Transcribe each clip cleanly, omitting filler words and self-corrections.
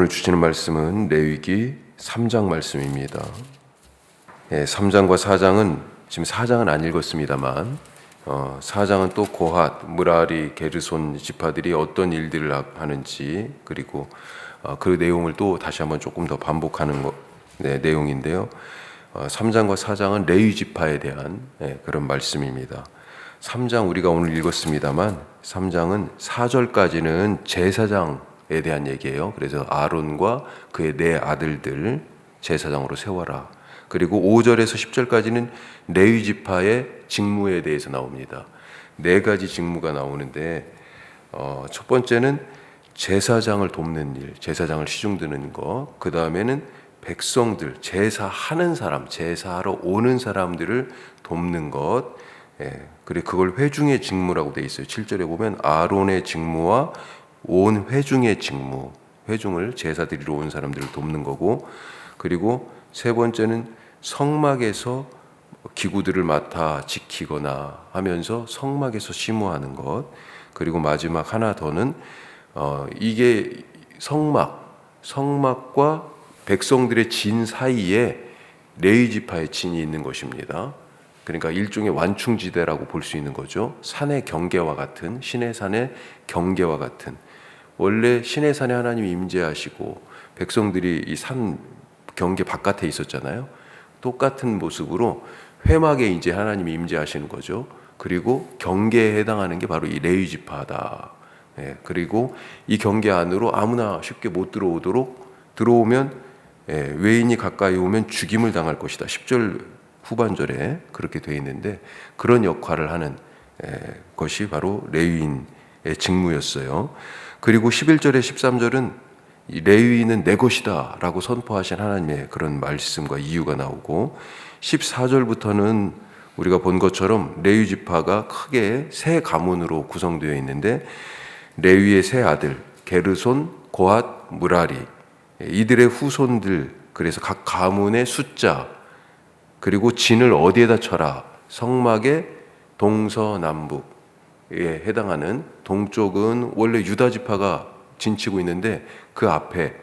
오늘 주시는 말씀은 레위기 3장 말씀입니다. 3장과 4장은 지금 4장은 안 읽었습니다만 4장은 또 고핫, 무라리, 게르손 지파들이 어떤 일들을 하는지 그리고 그 내용을 또 다시 한번 조금 더 반복하는 내용인데요. 3장과 4장은 레위 지파에 대한 그런 말씀입니다. 3장 우리가 오늘 읽었습니다만 3장은 4절까지는 제사장에 대한 얘기예요. 그래서 아론과 그의 네 아들들 제사장으로 세워라. 그리고 5절에서 10절까지는 레위 지파의 직무에 대해서 나옵니다. 네 가지 직무가 나오는데 첫 번째는 제사장을 돕는 일, 제사장을 시중드는 것. 그 다음에는 백성들, 제사하는 사람, 제사하러 오는 사람들을 돕는 것. 그리고 그걸 회중의 직무라고 되어 있어요. 7절에 보면 아론의 직무와 온 회중의 직무, 회중을 제사 드리러 온 사람들을 돕는 거고, 그리고 세 번째는 성막에서 기구들을 맡아 지키거나 하면서 성막에서 심호하는 것. 그리고 마지막 하나 더는 이게 성막과 백성들의 진 사이에 레위 지파의 진이 있는 것입니다. 그러니까 일종의 완충지대라고 볼 수 있는 거죠. 산의 경계와 같은, 시내산의 경계와 같은. 원래 시내산에 하나님이 임재하시고 백성들이 이 산 경계 바깥에 있었잖아요. 똑같은 모습으로 회막에 이제 하나님이 임재하시는 거죠. 그리고 경계에 해당하는 게 바로 이 레위 지파다. 그리고 이 경계 안으로 아무나 쉽게 못 들어오면 외인이 가까이 오면 죽임을 당할 것이다. 10절 후반절에 그렇게 되어 있는데 그런 역할을 하는 것이 바로 레위인의 직무였어요. 그리고 11절에 13절은 레위인은 내 것이다 라고 선포하신 하나님의 그런 말씀과 이유가 나오고 14절부터는 우리가 본 것처럼 레위 지파가 크게 세 가문으로 구성되어 있는데 레위의 세 아들 게르손, 고핫, 무라리 이들의 후손들, 그래서 각 가문의 숫자 그리고 진을 어디에다 쳐라, 성막의 동서남북에 해당하는 동쪽은 원래 유다 지파가 진치고 있는데 그 앞에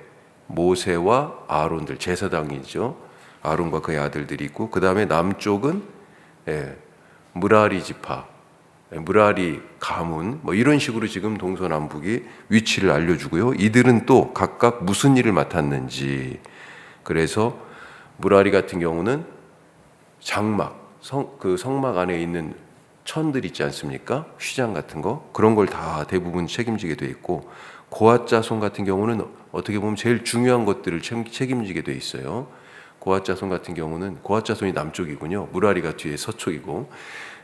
모세와 아론들, 제사장이죠. 아론과 그의 아들들이 있고 그 다음에 남쪽은 무라리 지파, 무라리 가문 뭐 이런 식으로 지금 동서남북이 위치를 알려주고요. 이들은 또 각각 무슨 일을 맡았는지, 그래서 무라리 같은 경우는 장막, 그 성막 안에 있는 천들 있지 않습니까? 휘장 같은 거 그런 걸 다 대부분 책임지게 돼 있고, 고핫 자손 같은 경우는 어떻게 보면 제일 중요한 것들을 책임지게 돼 있어요. 고핫 자손 같은 경우는 고핫 자손이 남쪽이군요. 무라리가 뒤에 서쪽이고,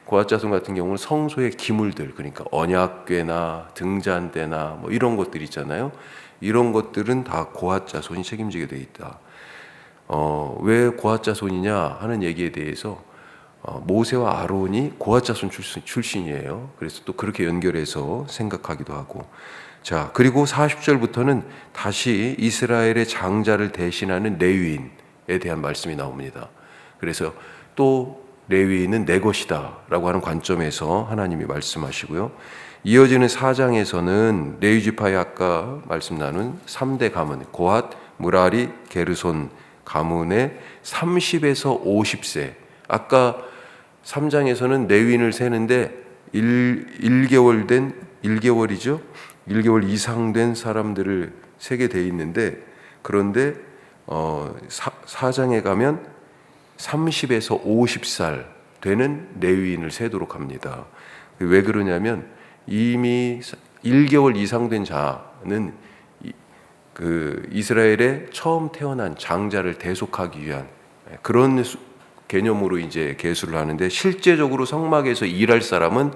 고핫 자손 같은 경우는 성소의 기물들, 그러니까 언약궤나 등잔대나 뭐 이런 것들 있잖아요. 이런 것들은 다 고핫 자손이 책임지게 돼 있다. 왜 고핫 자손이냐 하는 얘기에 대해서 모세와 아론이 고핫 자손 출신이에요. 그래서 또 그렇게 연결해서 생각하기도 하고. 자, 그리고 40절부터는 다시 이스라엘의 장자를 대신하는 레위인에 대한 말씀이 나옵니다. 그래서 또 레위인은 내 것이다 라고 하는 관점에서 하나님이 말씀하시고요. 이어지는 4장에서는 레위 지파의 아까 말씀 나눈 3대 가문 고핫, 무라리, 게르손 가문의 30에서 50세, 아까 3장에서는 레위인을 세는데 1개월 이상 된 사람들을 세게 돼 있는데, 그런데 4장에 가면 30에서 50살 되는 레위인을 세도록 합니다. 왜 그러냐면 이미 1개월 이상 된 자는 그 이스라엘에 처음 태어난 장자를 대속하기 위한 그런 개념으로 이제 계수를 하는데, 실제적으로 성막에서 일할 사람은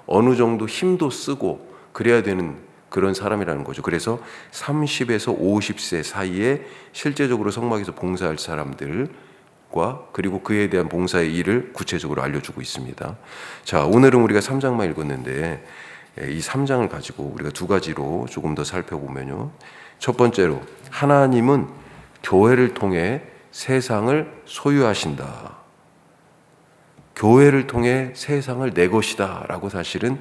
어느 정도 힘도 쓰고 그래야 되는 그런 사람이라는 거죠. 그래서 30에서 50세 사이에 실제적으로 성막에서 봉사할 사람들과 그리고 그에 대한 봉사의 일을 구체적으로 알려주고 있습니다. 자, 오늘은 우리가 3장만 읽었는데 이 3장을 가지고 우리가 두 가지로 조금 더 살펴보면요. 첫 번째로 하나님은 교회를 통해 세상을 소유하신다. 교회를 통해 세상을 내 것이다 라고 사실은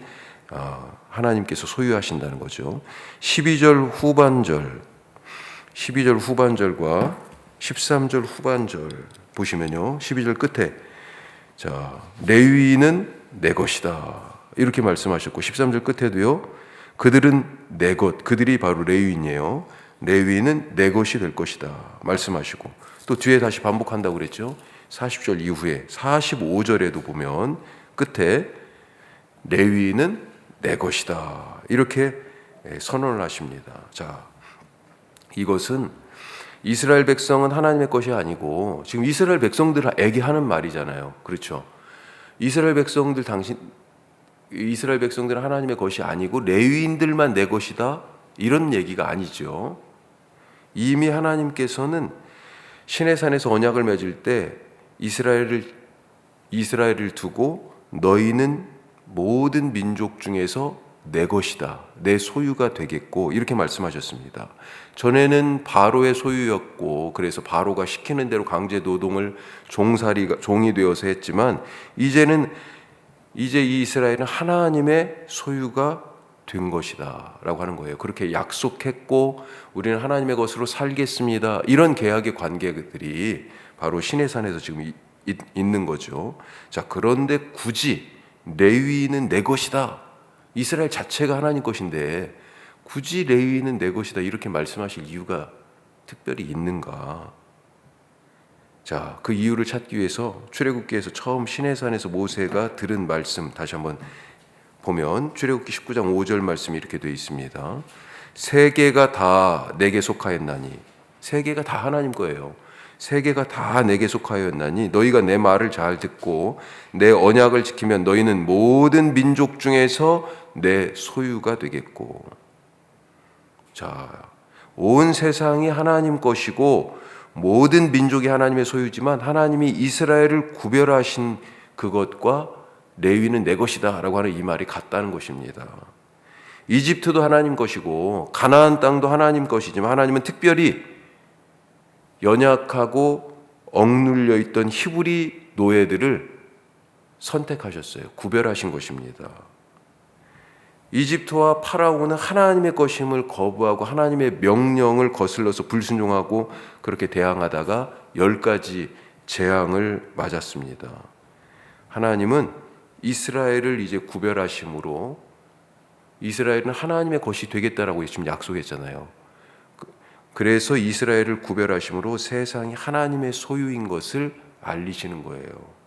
하나님께서 소유하신다는 거죠. 12절 후반절 12절 후반절과 13절 후반절 보시면요. 12절 끝에 자, 레위인은 내 것이다. 이렇게 말씀하셨고 13절 끝에도요. 그들은 내 것, 그들이 바로 레위인이에요. 레위인은 내 것이 될 것이다. 말씀하시고 또 뒤에 다시 반복한다고 그랬죠. 40절 이후에 45절에도 보면 끝에 레위인은 내 것이다. 이렇게 선언을 하십니다. 자, 이것은 이스라엘 백성은 하나님의 것이 아니고 지금 이스라엘 백성들에게 하는 말이잖아요. 그렇죠? 이스라엘 백성들은 하나님의 것이 아니고 레위인들만 내 것이다. 이런 얘기가 아니죠. 이미 하나님께서는 시내산에서 언약을 맺을 때 이스라엘을 두고 너희는 모든 민족 중에서 내 것이다. 내 소유가 되겠고 이렇게 말씀하셨습니다. 전에는 바로의 소유였고 그래서 바로가 시키는 대로 강제 노동을 종이 되어서 했지만 이제 이 이스라엘은 하나님의 소유가 된 것이다 라고 하는 거예요. 그렇게 약속했고 우리는 하나님의 것으로 살겠습니다. 이런 계약의 관계들이 바로 시내산에서 지금 있는 거죠. 자, 그런데 굳이 레위인은 내 것이다. 이스라엘 자체가 하나님 것인데 굳이 레위인은 내 것이다 이렇게 말씀하실 이유가 특별히 있는가? 자, 그 이유를 찾기 위해서 출애굽기에서 처음 시내산에서 모세가 들은 말씀 다시 한번 보면 출애굽기 19장 5절 말씀이 이렇게 되어 있습니다. 세계가 다 내게 속하였나니 세계가 다 하나님 거예요. 세계가 다 내게 속하였나니 너희가 내 말을 잘 듣고 내 언약을 지키면 너희는 모든 민족 중에서 내 소유가 되겠고. 자, 온 세상이 하나님 것이고 모든 민족이 하나님의 소유지만 하나님이 이스라엘을 구별하신 그것과 레위는 내 것이다 라고 하는 이 말이 같다는 것입니다. 이집트도 하나님 것이고 가나안 땅도 하나님 것이지만 하나님은 특별히 연약하고 억눌려 있던 히브리 노예들을 선택하셨어요. 구별하신 것입니다. 이집트와 파라오는 하나님의 것임을 거부하고 하나님의 명령을 거슬러서 불순종하고 그렇게 대항하다가 10가지 재앙을 맞았습니다. 하나님은 이스라엘을 이제 구별하심으로 이스라엘은 하나님의 것이 되겠다라고 지금 약속했잖아요. 그래서 이스라엘을 구별하심으로 세상이 하나님의 소유인 것을 알리시는 거예요.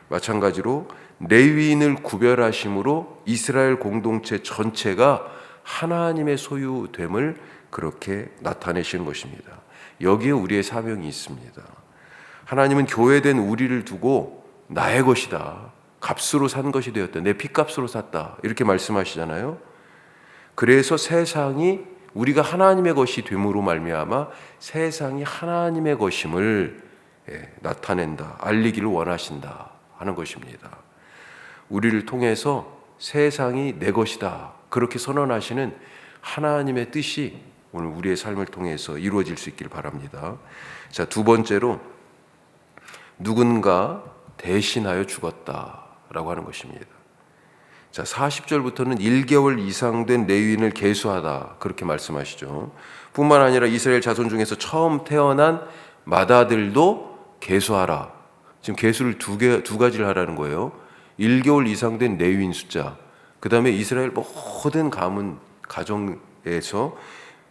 마찬가지로 레위인을 구별하심으로 이스라엘 공동체 전체가 하나님의 소유됨을 그렇게 나타내시는 것입니다. 여기에 우리의 사명이 있습니다. 하나님은 교회된 우리를 두고 나의 것이다. 값으로 산 것이 되었다. 내 피값으로 샀다. 이렇게 말씀하시잖아요. 그래서 세상이 우리가 하나님의 것이 됨으로 말미암아 세상이 하나님의 것임을 나타낸다. 알리기를 원하신다 하는 것입니다. 우리를 통해서 세상이 내 것이다. 그렇게 선언하시는 하나님의 뜻이 오늘 우리의 삶을 통해서 이루어질 수 있기를 바랍니다. 자, 두 번째로 누군가 대신하여 죽었다라고 하는 것입니다. 자, 40절부터는 1개월 이상 된 레위인을 계수하다 그렇게 말씀하시죠. 뿐만 아니라 이스라엘 자손 중에서 처음 태어난 맏아들도 계수하라. 지금 계수를 두 가지를 하라는 거예요. 1개월 이상 된 레위인 숫자, 그 다음에 이스라엘 모든 가정에서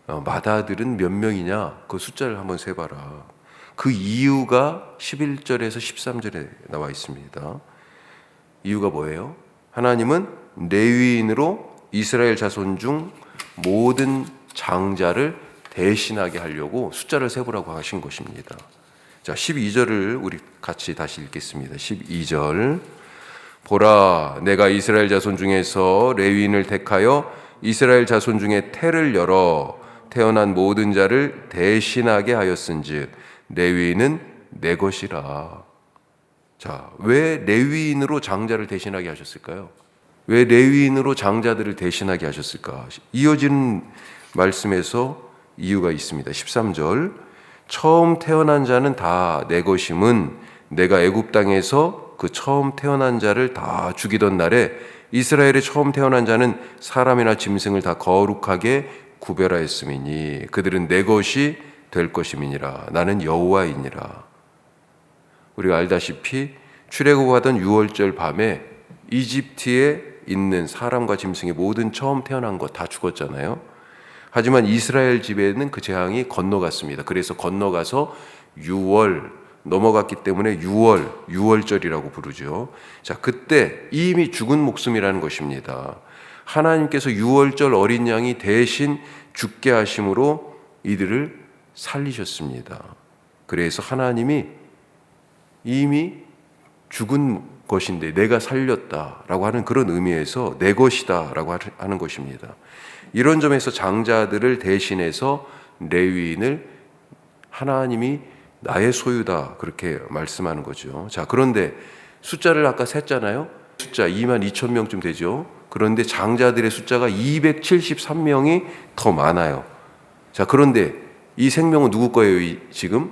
맏아들은 몇 명이냐 그 숫자를 한번 세봐라. 그 이유가 11절에서 13절에 나와 있습니다. 이유가 뭐예요? 하나님은 레위인으로 이스라엘 자손 중 모든 장자를 대신하게 하려고 숫자를 세보라고 하신 것입니다. 자, 12절을 우리 같이 다시 읽겠습니다. 12절. 보라, 내가 이스라엘 자손 중에서 레위인을 택하여 이스라엘 자손 중에 태를 열어 태어난 모든 자를 대신하게 하였은즉 레위인은 내 것이라. 자, 왜 레위인으로 장자를 대신하게 하셨을까요? 왜 레위인으로 장자들을 대신하게 하셨을까? 이어지는 말씀에서 이유가 있습니다. 13절. 처음 태어난 자는 다 내 것임은 내가 애굽 땅에서 그 처음 태어난 자를 다 죽이던 날에 이스라엘의 처음 태어난 자는 사람이나 짐승을 다 거룩하게 구별하였음이니 그들은 내 것이 될 것임이니라. 나는 여호와이니라. 우리가 알다시피 출애굽하던 6월절 밤에 이집트에 있는 사람과 짐승의 모든 처음 태어난 것 다 죽었잖아요. 하지만 이스라엘 집에는 그 재앙이 건너갔습니다. 그래서 건너가서 6월 넘어갔기 때문에 6월절이라고 부르죠. 자, 그때 이미 죽은 목숨이라는 것입니다. 하나님께서 6월절 어린 양이 대신 죽게 하심으로 이들을 살리셨습니다. 그래서 하나님이 이미 죽은 것인데 내가 살렸다라고 하는 그런 의미에서 내 것이다라고 하는 것입니다. 이런 점에서 장자들을 대신해서 레위인을 하나님이 나의 소유다 그렇게 말씀하는 거죠. 자, 그런데 숫자를 아까 셌잖아요. 숫자 22,000명쯤 되죠. 그런데 장자들의 숫자가 273명이 더 많아요. 자, 그런데 이 생명은 누구 거예요? 지금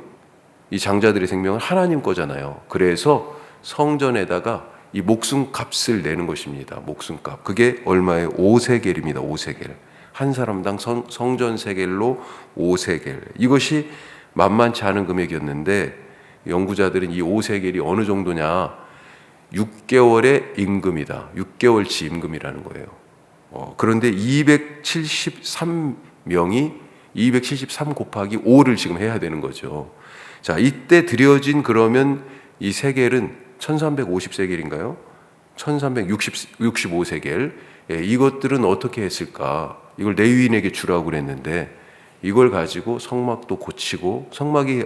이 장자들의 생명은 하나님 거잖아요. 그래서 성전에다가 이 목숨값을 내는 것입니다. 목숨값. 그게 얼마예요? 5세겔입니다. 5세겔. 한 사람당 성전 세겔로 5세겔. 이것이 만만치 않은 금액이었는데 연구자들은 이 5세겔이 어느 정도냐? 6개월의 임금이다. 6개월치 임금이라는 거예요. 그런데 273명이 273 곱하기 5를 지금 해야 되는 거죠. 자, 이때 드려진 그러면 이 세겔은 1350세겔인가요? 1365세겔. 이것들은 어떻게 했을까? 이걸 레위인에게 주라고 그랬는데 이걸 가지고 성막도 고치고 성막이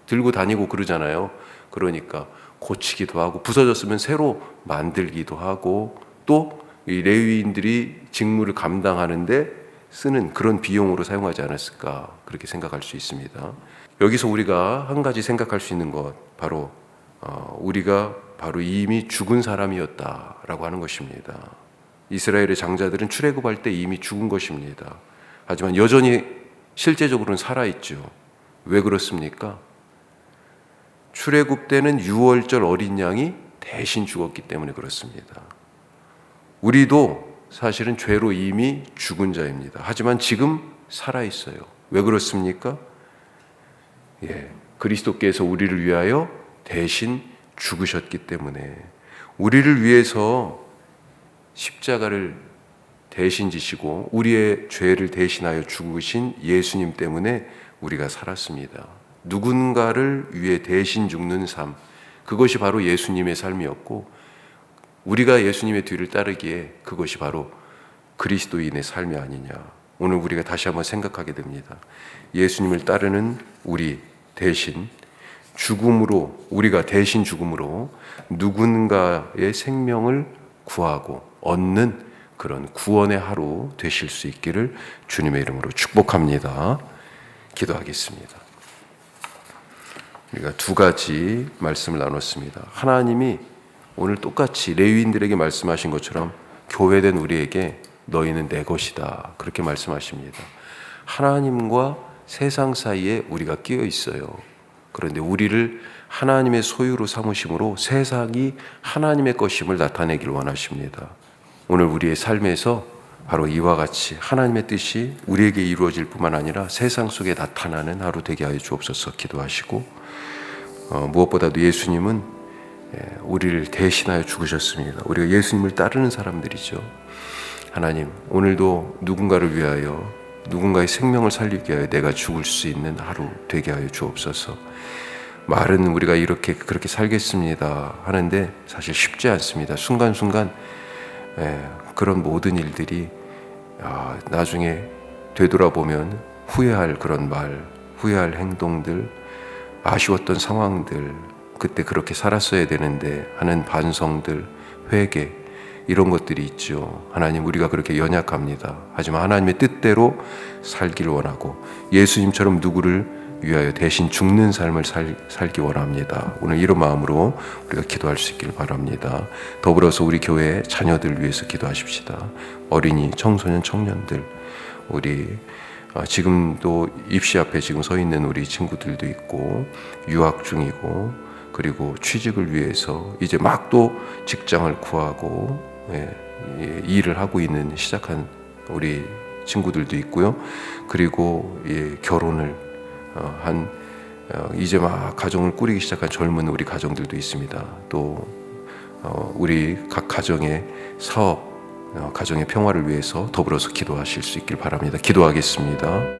들고 다니고 그러잖아요. 그러니까 고치기도 하고 부서졌으면 새로 만들기도 하고 또 이 레위인들이 직무를 감당하는데 쓰는 그런 비용으로 사용하지 않았을까 그렇게 생각할 수 있습니다. 여기서 우리가 한 가지 생각할 수 있는 것 바로 우리가 바로 이미 죽은 사람이었다라고 하는 것입니다. 이스라엘의 장자들은 출애굽할 때 이미 죽은 것입니다. 하지만 여전히 실제적으로는 살아있죠. 왜 그렇습니까? 출애굽 때는 6월절 어린 양이 대신 죽었기 때문에 그렇습니다. 우리도 사실은 죄로 이미 죽은 자입니다. 하지만 지금 살아있어요. 왜 그렇습니까? 그리스도께서 우리를 위하여 대신 죽으셨기 때문에 우리를 위해서 십자가를 대신 지시고 우리의 죄를 대신하여 죽으신 예수님 때문에 우리가 살았습니다. 누군가를 위해 대신 죽는 삶, 그것이 바로 예수님의 삶이었고 우리가 예수님의 뒤를 따르기에 그것이 바로 그리스도인의 삶이 아니냐. 오늘 우리가 다시 한번 생각하게 됩니다. 예수님을 따르는 우리 대신 죽음으로, 우리가 대신 죽음으로 누군가의 생명을 구하고 얻는 그런 구원의 하루 되실 수 있기를 주님의 이름으로 축복합니다. 기도하겠습니다. 우리가 두 가지 말씀을 나눴습니다. 하나님이 오늘 똑같이 레위인들에게 말씀하신 것처럼 교회된 우리에게 너희는 내 것이다 그렇게 말씀하십니다. 하나님과 세상 사이에 우리가 끼어 있어요. 그런데 우리를 하나님의 소유로 삼으심으로 세상이 하나님의 것임을 나타내기를 원하십니다. 오늘 우리의 삶에서 바로 이와 같이 하나님의 뜻이 우리에게 이루어질 뿐만 아니라 세상 속에 나타나는 하루 되게 하여 주옵소서 기도하시고 무엇보다도 예수님은 우리를 대신하여 죽으셨습니다. 우리가 예수님을 따르는 사람들이죠. 하나님, 오늘도 누군가를 위하여 누군가의 생명을 살리기 위하여 내가 죽을 수 있는 하루 되게 하여 주옵소서. 말은 우리가 그렇게 살겠습니다 하는데 사실 쉽지 않습니다. 순간순간 그런 모든 일들이 나중에 되돌아보면 후회할 그런 말, 후회할 행동들, 아쉬웠던 상황들, 그때 그렇게 살았어야 되는데 하는 반성들, 회개 이런 것들이 있죠. 하나님, 우리가 그렇게 연약합니다. 하지만 하나님의 뜻대로 살기를 원하고 예수님처럼 누구를 위하여 대신 죽는 삶을 살기 원합니다. 오늘 이런 마음으로 우리가 기도할 수 있기를 바랍니다. 더불어서 우리 교회 자녀들 위해서 기도하십시다. 어린이, 청소년, 청년들, 우리 지금도 입시 앞에 지금 서 있는 우리 친구들도 있고 유학 중이고 그리고 취직을 위해서 이제 막 또 직장을 구하고 일을 하고 있는 시작한 우리 친구들도 있고요. 그리고 결혼을 이제 막 가정을 꾸리기 시작한 젊은 우리 가정들도 있습니다. 또 우리 각 가정의 사업, 가정의 평화를 위해서 더불어서 기도하실 수 있길 바랍니다. 기도하겠습니다.